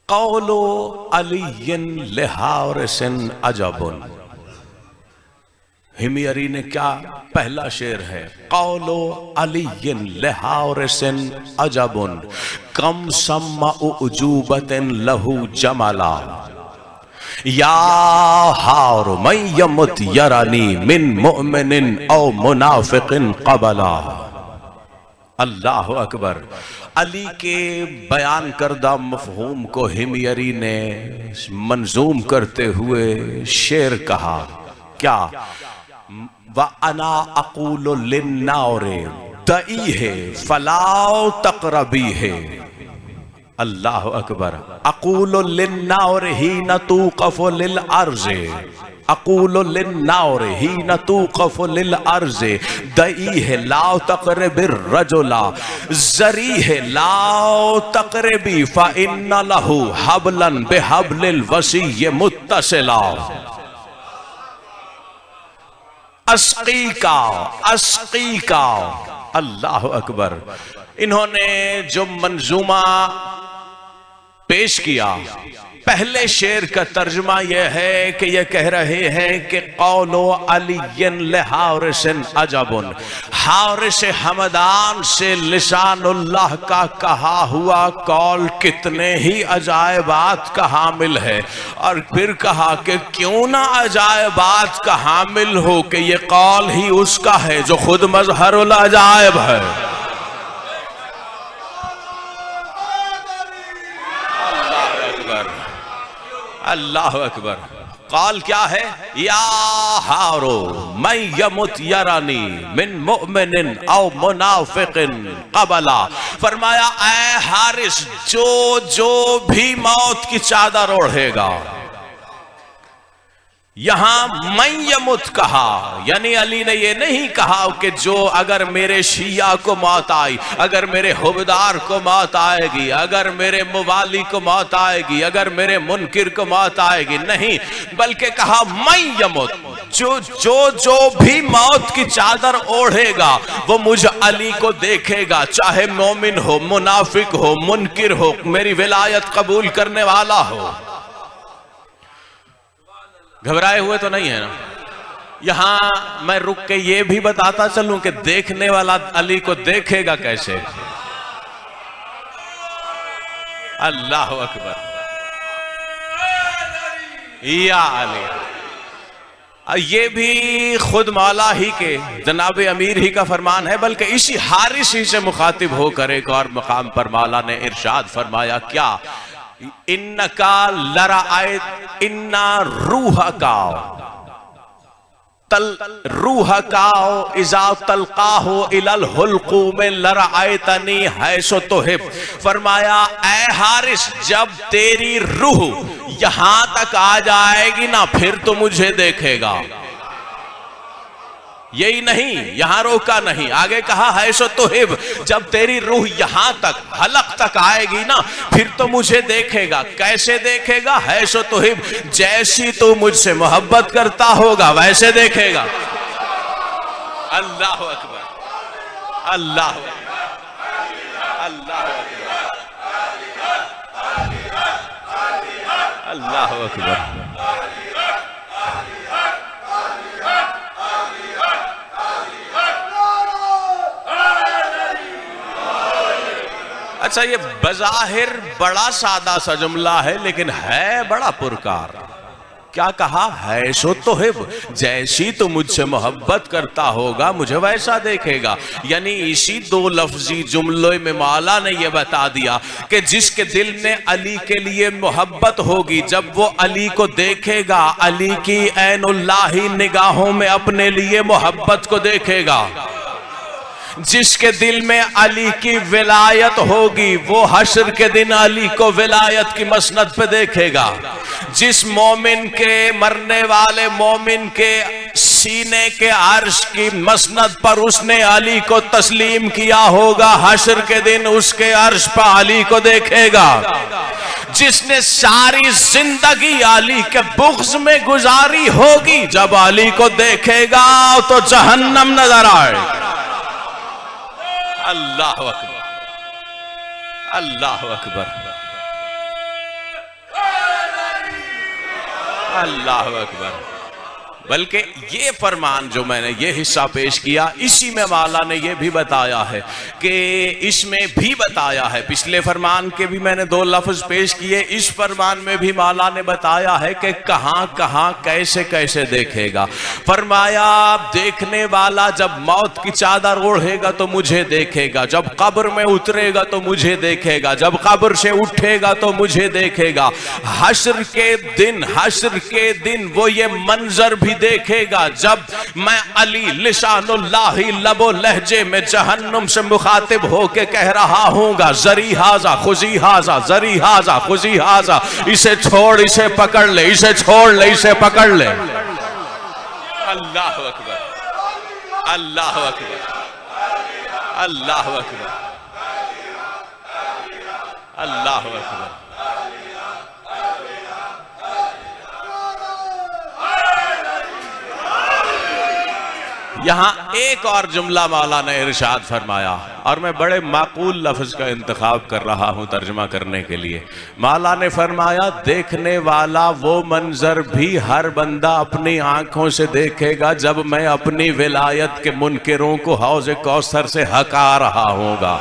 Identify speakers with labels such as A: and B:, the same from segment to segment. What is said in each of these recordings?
A: कौलो alien लिहारिसिन अजबुन। हिमयरी ने क्या पहला शेर है, कौलो अलियन लिहारिसिन अजबुन कम सम्मा उजूबतिन लहू जमाला या हार मैं यमुत यरानी मिन मुमिनिन औ मुनाफिकिन क़बला। अल्लाह अकबर। अली के बयान करदा मफहूम को हिमयरी ने मंजूम करते हुए शेर कहा, क्या, व अना अक़ूलु लिन्नारे दई है फलाओ तक़रबी है। अल्लाह अकबर। अक़ूलु लिन्नारे ही न तूक़फ़ु लिल अर्ज़े, अक़ूलु लिन्नारे ही न तूक़फ़ु लिल अर्ज़े दई है लाओ तक़रबिर रजुला ज़री है लाओ तक़रबी फ़इन्ना लहू हबलन बिहबलिल वसी मुत्तसिला। अस्की का। अल्लाह अकबर। इन्होंने जो मंजूमा पेश किया, पहले शेर का तर्जुमा यह है कि यह कह रहे हैं कि कौलो अलियन लिहारिसिन अजबुन, हारिस हमदान से लिसानुल्लाह का कहा हुआ कौल कितने ही अजायबात का हामिल है। और फिर कहा कि क्यों ना अजायबात का हामिल हो कि यह कौल ही उसका है जो खुद मजहरुल अजायब है। अल्लाह अकबर। कौल क्या है, या हारो मैं यमुत यरानी मिन मुमिनिन औ मुनाफिकिन क़बला। फरमाया ऐ हारिस, जो जो भी मौत की चादर ओढ़ेगा, यहां मैं यमुत कहा, यानी अली ने यह नहीं कहा कि जो अगर मेरे शिया को मौत आई, अगर मेरे हुबदार को मौत आएगी, अगर मेरे मुवाली को मौत आएगी, अगर मेरे मुनकिर को मौत आएगी, नहीं, बल्कि कहा मैं यमुत, जो भी मौत की चादर ओढ़ेगा वो मुझ अली को देखेगा, चाहे मोमिन हो, मुनाफिक हो, मुनकिर हो, मेरी विलायत कबूल करने वाला हो। घबराए हुए तो नहीं है ना? यहां मैं रुक के ये भी बताता चलूं कि देखने वाला अली को देखेगा कैसे। अल्लाह अकबर। या अली, ये भी खुद मौला ही के जनाब अमीर ही का फरमान है, बल्कि इसी हारिस ही से मुखातिब होकर एक और मकाम पर मौला ने इरशाद फरमाया, क्या, इन्नका लराअत इन्ना रूह का इज़ा तल्क़ाहु इलल हुल्क़ूम लराअतनी हैसो तुहिब। फरमाया ऐ हारिस, जब तेरी रूह यहां तक आ जाएगी ना, फिर तो मुझे देखेगा। यही नहीं, यहां रोका नहीं, आगे कहा है सो तुहिब, जब तेरी रूह यहां तक हलक तक आएगी ना, फिर तो मुझे देखेगा। कैसे देखेगा? है सो तुहिब, जैसी तू मुझसे मोहब्बत करता होगा वैसे देखेगा। अल्लाह अकबर। अल्लाह अल्लाह अल्लाह अकबर। अच्छा, ये बज़ाहिर बड़ा सादा सा जुमला है, लेकिन है बड़ा पुरकार। क्या कहा? है सो तुहिब, जैसी तो मुझसे मोहब्बत करता होगा मुझे वैसा देखेगा। यानी इसी दो लफ्जी जुमलों में मौला ने यह बता दिया कि जिसके दिल में अली के लिए मोहब्बत होगी, जब वो अली को देखेगा, अली की ऐनुल्लाही निगाहों में अपने लिए मोहब्बत को देखेगा। जिसके दिल में अली की विलायत होगी, वो हश्र के दिन अली को विलायत की मसनद पे देखेगा। जिस मोमिन के, मरने वाले मोमिन के सीने के अर्श की मसनद पर उसने अली को तस्लीम किया होगा, हश्र के दिन उसके अर्श पर अली को देखेगा। जिसने सारी जिंदगी अली के बुग़्ज़ में गुजारी होगी, जब अली को देखेगा तो जहन्नम नजर आए। अल्लाह अकबर। अल्लाह अकबर। अल्लाह अकबर। बल्कि ये फरमान जो मैंने ये हिस्सा पेश किया, इसी में मौला ने ये भी बताया है कि इसमें भी बताया है, पिछले फरमान के भी मैंने 2 लफ्ज पेश किए, इस फरमान में भी मौला ने बताया है कि कहां कहां कैसे कैसे देखेगा। फरमाया देखने वाला जब मौत की चादर ओढ़ेगा तो मुझे देखेगा, जब कब्र में उतरेगा तो मुझे देखेगा, जब कब्र से उठेगा तो मुझे देखेगा, हश्र के दिन वो ये मंजर भी देखेगा जब मैं अली लिसानुल्लाही लबो लहजे में जहन्नुम से मुखातिब होके कह रहा हूँगा, जरी हाजा खुजी हाजा, जरी हाजा खुजी हाजा, इसे छोड़ इसे पकड़ ले, इसे छोड़ ले इसे पकड़ ले। अल्लाह अकबर, अल्लाह अकबर, अल्लाह अकबर, अल्लाह अकबर। यहां एक और जुमला मौला ने इरशाद फरमाया, और मैं बड़े माकूल लफ्ज का इंतखाब कर रहा हूं तर्जमा करने के लिए। मौला ने फरमाया देखने वाला वो मंजर भी हर बंदा अपनी आंखों से देखेगा जब मैं अपनी विलायत के मुनकिरों को हौज़ कौसर से हका रहा हूँगा।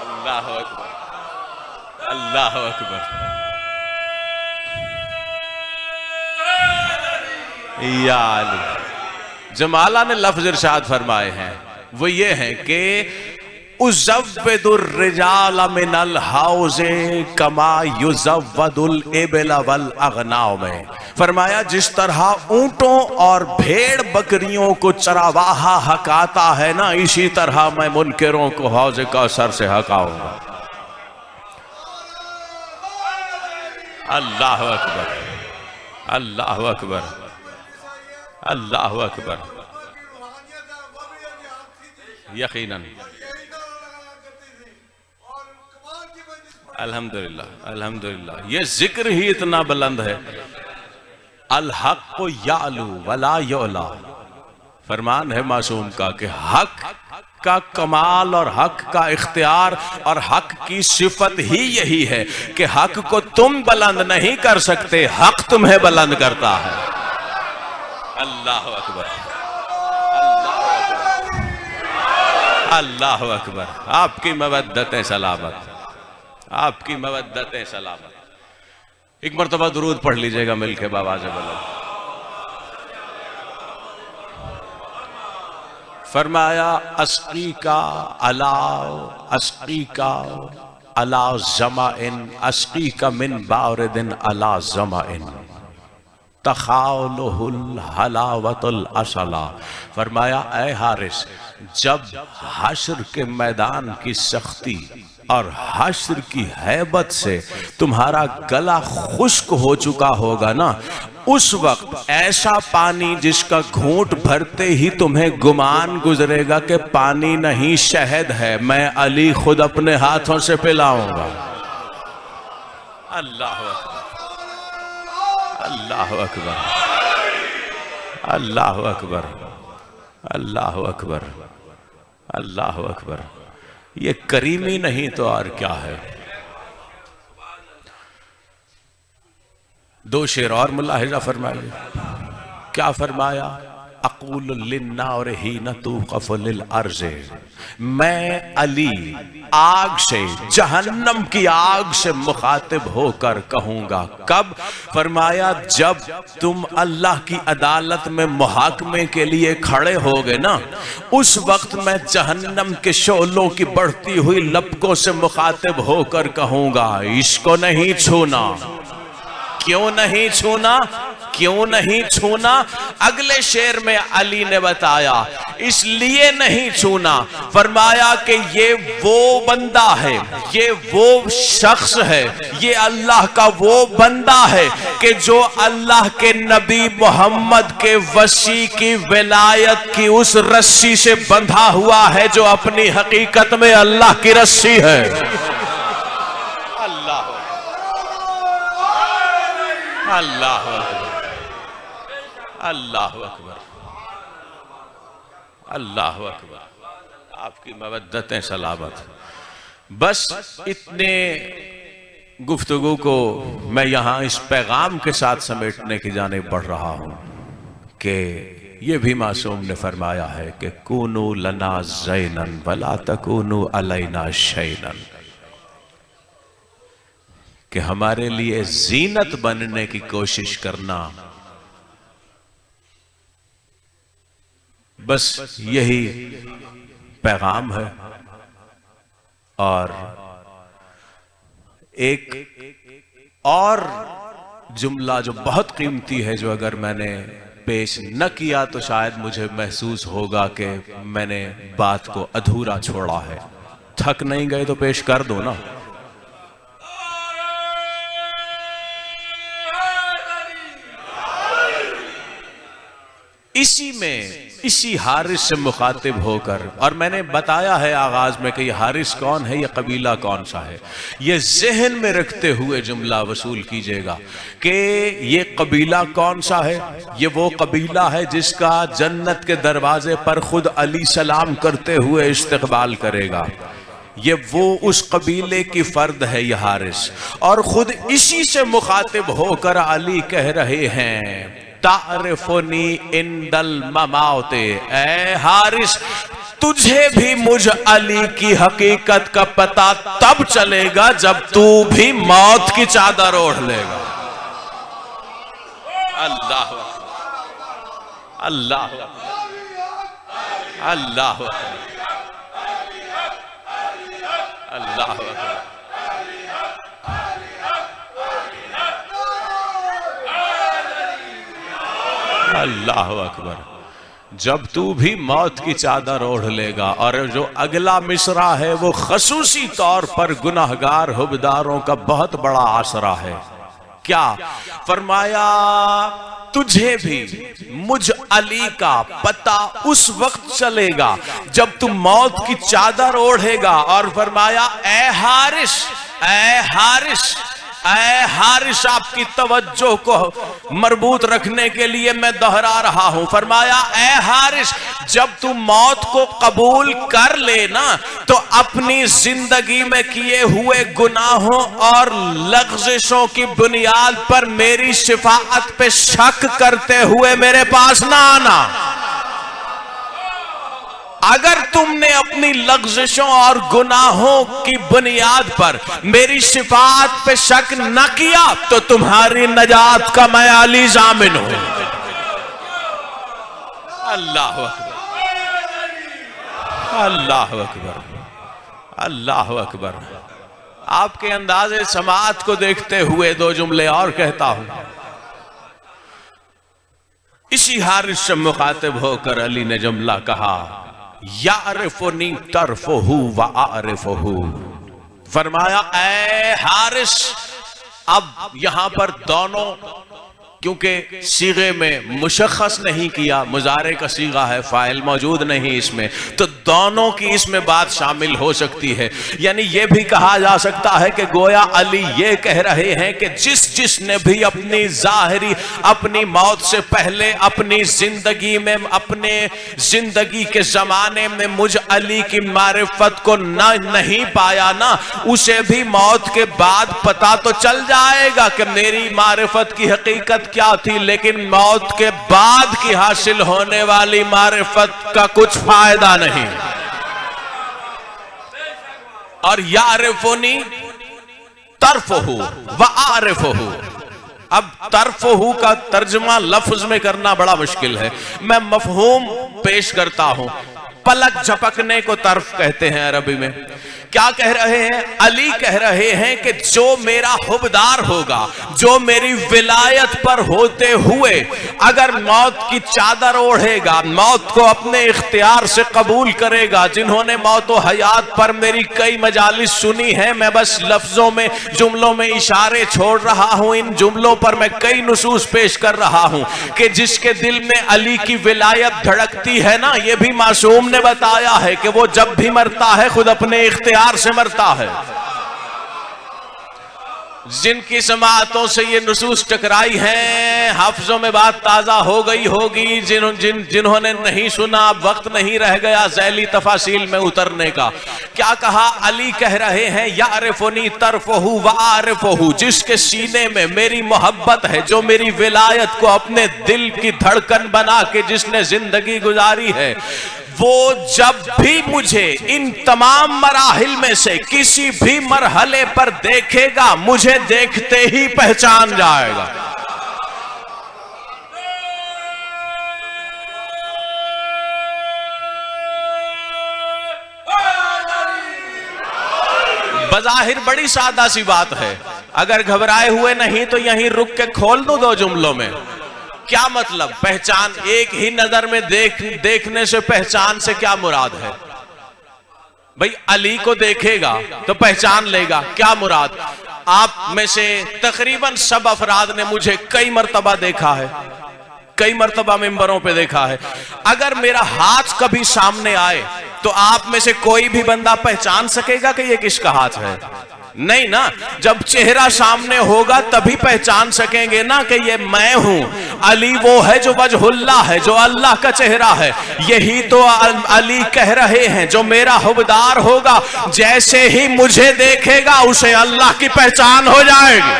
A: अल्लाह अकबर, अल्लाह अकबर। या अली, जो मौला ने लफ्ज इरशाद फरमाए हैं वो ये हैं कि उज़व्विदुर रिजाल मिनल हौज़े कमा युज़व्वदुल इबल वल अग़नाम में। फरमाया जिस तरह ऊंटों और भेड़ बकरियों को चरावाहा हकाता है ना, इसी तरह मैं मुनकिरों को हौज़े कौसर से हकाऊंगा। अल्लाह अकबर, अल्लाह अकबर, अल्लाह अकबर। यकीनन अल्हम्दुलिल्लाह, अल्हम्दुलिल्लाह, ये जिक्र ही इतना बुलंद है। अल हक़ यालू वला युला, फरमान है मासूम का कि हक का कमाल और हक का इख्तियार और हक की सिफत ही यही है कि हक को तुम बुलंद नहीं कर सकते, हक तुम्हें बुलंद करता है। अल्लाह अकबर, अल्लाह अकबर। आपकी मवद्दतें सलामत, आपकी मवद्दतें सलामत। एक मरतबा दुरूद पढ़ लीजिएगा मिलके बावाज़े बुलंद। फरमाया अस्की का अलाव, अस्की का अला ज़माइन, अस्की का मिन बारिदिन अला ज़माइन तखालुहुल हलावतुल असला। फरमाया ऐ हारिस, जब हश्र के मैदान की सख्ती और हश्र की हैबत से तुम्हारा गला खुश्क हो चुका होगा ना, उस वक्त ऐसा पानी जिसका घूंट भरते ही तुम्हें गुमान गुजरेगा कि पानी नहीं शहद है, मैं अली खुद अपने हाथों से पिलाऊंगा। अल्लाह अकबर, अल्लाह अकबर, अल्लाह अकबर, अल्लाह अकबर, अल्लाह अकबर। ये करीमी नहीं तो और क्या है। 2 शेर और मुलाहिजा फरमाइए। क्या फरमाया? अक़ूल लिन्नार हीना तूक़फ़ु लिल अर्ज़े, मैं अली आग से, जहन्नम की आग से मुखातिब होकर कहूंगा। कब? फरमाया जब तुम अल्लाह की अदालत में मुहाकमे के लिए खड़े होगे ना, उस वक्त मैं जहन्नम के शोलों की बढ़ती हुई लपकों से मुखातिब होकर कहूंगा, इसको नहीं छूना। क्यों नहीं छूना? क्यों नहीं छूना? अगले शेर में अली ने बताया इसलिए नहीं छूना। फरमाया कि ये वो बंदा है, ये वो शख्स है, ये अल्लाह का वो बंदा है कि जो अल्लाह के नबी मोहम्मद के वसी की विलायत की उस रस्सी से बंधा हुआ है जो अपनी हकीकत में अल्लाह की रस्सी है। अल्लाह अल्लाह अल्लाह अकबर, अल्लाह अकबर। आपकी मवद्दतें सलामत। बस इतने गुफ्तगू को मैं यहाँ इस पैगाम के साथ समेटने की जानिब बढ़ रहा हूँ कि ये भी मासूम ने फरमाया है कि कूनू लना ज़ैनन वला तकूनू अलैना शैनन, कि हमारे लिए जीनत बनने की कोशिश करना, बस यही पैगाम है। और एक और जुमला जो बहुत कीमती है, जो अगर मैंने पेश न किया तो शायद मुझे महसूस होगा कि मैंने बात को अधूरा छोड़ा है। थक नहीं गए तो पेश कर दो ना। इसी हारिस से मुखातिब होकर, और मैंने बताया है आगाज में कि ये हारिस कौन है, ये कबीला कौन सा है, ये जहन में रखते हुए जुमला वसूल कीजिएगा कि ये कबीला कौन सा है। ये वो कबीला है जिसका जन्नत के दरवाजे पर खुद अली सलाम करते हुए इस्तकबाल करेगा। ये वो उस कबीले की फर्द है ये हारिस, और खुद इसी से मुखातिब होकर अली कह रहे हैं तारिफुनी इंदल ममाते, ए हारिस तुझे भी मुझ अली की हकीकत का पता तब चलेगा जब तू भी मौत की चादर ओढ़ लेगा। अल्लाह अल्लाह अल्लाह अल्लाह अल्लाह अकबर। जब तू भी मौत की चादर ओढ़ लेगा। और जो अगला मिसरा है वो खसूसी तौर पर गुनाहगार हुबदारों का बहुत बड़ा आसरा है। क्या फरमाया, तुझे भी मुझ अली का पता उस वक्त चलेगा जब तू मौत की चादर ओढ़ेगा। और फरमाया, ए हारिस, ए हारिस, ऐ हारिस, आपकी तवज्जो को मरबूत रखने के लिए मैं दोहरा रहा हूं। फरमाया, ऐ हारिस, जब तू मौत को कबूल कर लेना तो अपनी जिंदगी में किए हुए गुनाहों और लग़्ज़िशों की बुनियाद पर मेरी शिफाअत पे शक करते हुए मेरे पास ना आना। अगर तुमने अपनी लग़्ज़िशों और गुनाहों की बुनियाद पर मेरी शिफाअत पे शक न किया तो तुम्हारी नजात का मैं अली ज़ामिन हूं। अल्लाह अकबर, अल्लाह अकबर, अल्लाह अकबर। आपके अंदाज़े समाअत को देखते हुए दो जुमले और कहता हूं। इसी हारिस से मुखातिब होकर अली ने जुमला कहा, यारिफुनी तरफहु व आरिफहु। फरमाया, ऐ हारिस, अब यहां पर दोनों, क्योंकि सीगे में मुशख्खस नहीं किया, मुजारे का सीगा है, फाइल मौजूद नहीं इसमें, तो दोनों की इसमें बात शामिल हो सकती है। यानी यह भी कहा जा सकता है कि गोया अली ये कह रहे हैं कि जिसने भी अपनी जाहिरी, अपनी मौत से पहले अपनी जिंदगी में, अपने जिंदगी के जमाने में मुझ अली की मारिफत को नहीं पाया ना, उसे भी मौत के बाद पता तो चल जाएगा कि मेरी मारिफत की हकीकत क्या थी, लेकिन मौत के बाद की हासिल होने वाली मारिफत का कुछ फायदा नहीं। और यारिफुनी तरफहु व आरिफहु। अब तरफहु का तर्जुमा लफ्ज में करना बड़ा मुश्किल है, मैं मफहूम पेश करता हूं। पलक झपकने को तरफ कहते हैं अरबी में। क्या कह रहे हैं? अली कह रहे हैं कि जो मेरा हुबदार होगा, जो मेरी विलायत पर होते हुए अगर मौत की चादर ओढ़ेगा, मौत को अपने इख्तियार से कबूल करेगा, जिन्होंने मौत व हयात पर मेरी कई मजालिस सुनी है, मैं बस लफ्जों में, जुमलों में इशारे छोड़ रहा हूं, इन जुमलों पर मैं कई नुसूस पेश कर रहा हूं कि जिसके दिल में अली की विलायत धड़कती है ना, यह भी मासूम ने बताया है कि वो जब भी मरता है खुद अपने इख्तियार से मरता है। जिनकी समाअतों से ये नुसूस टकराई हैं, हाफिजों में बात ताज़ा हो गई होगी। जिन्होंने नहीं सुना, वक्त नहीं रह गया ज़ैली तफासील में उतरने का। क्या कहा? अली कह रहे हैं यारिफुनी तरफहु व आरिफहु, जिसके सीने में मेरी मोहब्बत है, जो मेरी विलायत को अपने दिल की धड़कन बना के जिसने जिंदगी गुजारी है, वो जब भी मुझे इन तमाम मराहिल में से किसी भी मरहले पर देखेगा, मुझे देखते ही पहचान जाएगा। बज़ाहिर बड़ी सादा सी बात है, अगर घबराए हुए नहीं तो यहीं रुक के खोल दूं 2 जुमलों में। क्या मतलब? पहचान एक ही नजर में देखने से पहचान से क्या मुराद है? भाई अली को देखेगा तो पहचान लेगा, क्या मुराद? आप में से तकरीबन सब अफराद ने मुझे कई मर्तबा देखा है, कई मर्तबा मिंबरों पे देखा है। अगर मेरा हाथ कभी सामने आए तो आप में से कोई भी बंदा पहचान सकेगा कि ये किसका हाथ है? नहीं ना। जब चेहरा सामने होगा तभी पहचान सकेंगे ना कि ये मैं हूं। अली वो है जो वजहुल्लाह है, जो अल्लाह का चेहरा है। यही तो अली कह रहे हैं, जो मेरा हुबदार होगा जैसे ही मुझे देखेगा उसे अल्लाह की पहचान हो जाएगी।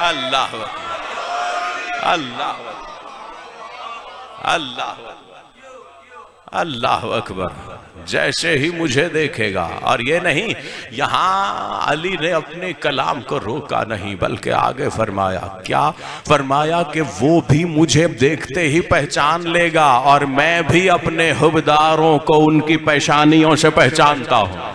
A: अल्लाह अल्लाह अल्लाह अल्लाह अकबर। जैसे ही मुझे देखेगा, और ये नहीं, यहां अली ने अपने कलाम को रोका नहीं, बल्कि आगे फरमाया, क्या फरमाया कि वो भी मुझे देखते ही पहचान लेगा और मैं भी अपने हुबदारों को उनकी पेशानियों से पहचानता हूं।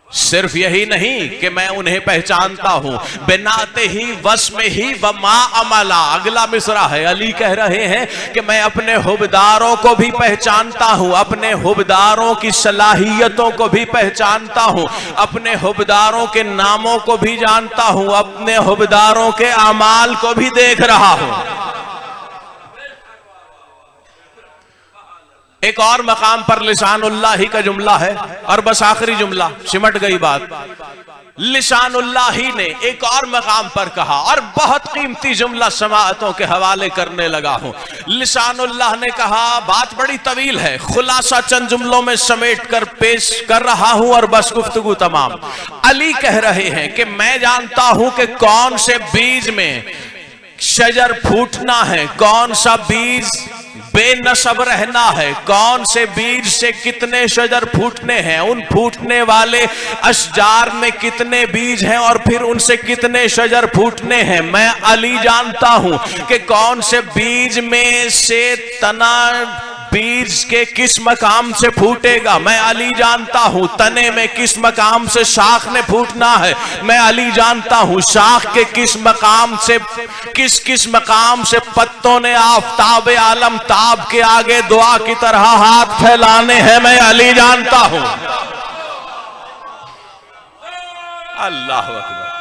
A: सिर्फ यही नहीं कि मैं उन्हें पहचानता हूं, बिनाते ही वस में ही व मा अमला, अगला मिसरा है। अली कह रहे हैं कि मैं अपने हुबदारों को भी पहचानता हूं, अपने हुबदारों की सलाहियतों को भी पहचानता हूं, अपने हुबदारों के नामों को भी जानता हूं, अपने हुबदारों के अमाल को भी देख रहा हूं। एक और मकाम पर लिसानुल्लाह ही का जुमला है, और बस आखिरी जुमला, सिमट गई बात। लिसानुल्लाह ही ने एक और मकाम पर कहा, और बहुत कीमती जुमला समाअतों के हवाले करने लगा हूं। लिसानुल्लाह ने कहा, बात बड़ी तवील है, खुलासा चंद जुमलों में समेट कर पेश कर रहा हूं और बस गुफ्तगू तमाम। अली कह रहे हैं कि मैं जानता हूं कि कौन से बीज में शजर फूटना है, कौन सा बीज बेनसब रहना है, कौन से बीज से कितने शजर फूटने हैं, उन फूटने वाले अशजार में कितने बीज हैं और फिर उनसे कितने शजर फूटने हैं। मैं अली जानता हूं कि कौन से बीज में से तना बीज के किस मकाम से फूटेगा। मैं अली जानता हूं तने में किस मकाम से शाख ने फूटना है। मैं अली जानता हूं शाख के किस मकाम से किस मकाम से पत्तों ने आफताब आलम ताब के आगे दुआ की तरह हाथ फैलाने हैं। मैं अली जानता हूं। अल्लाह अकबर।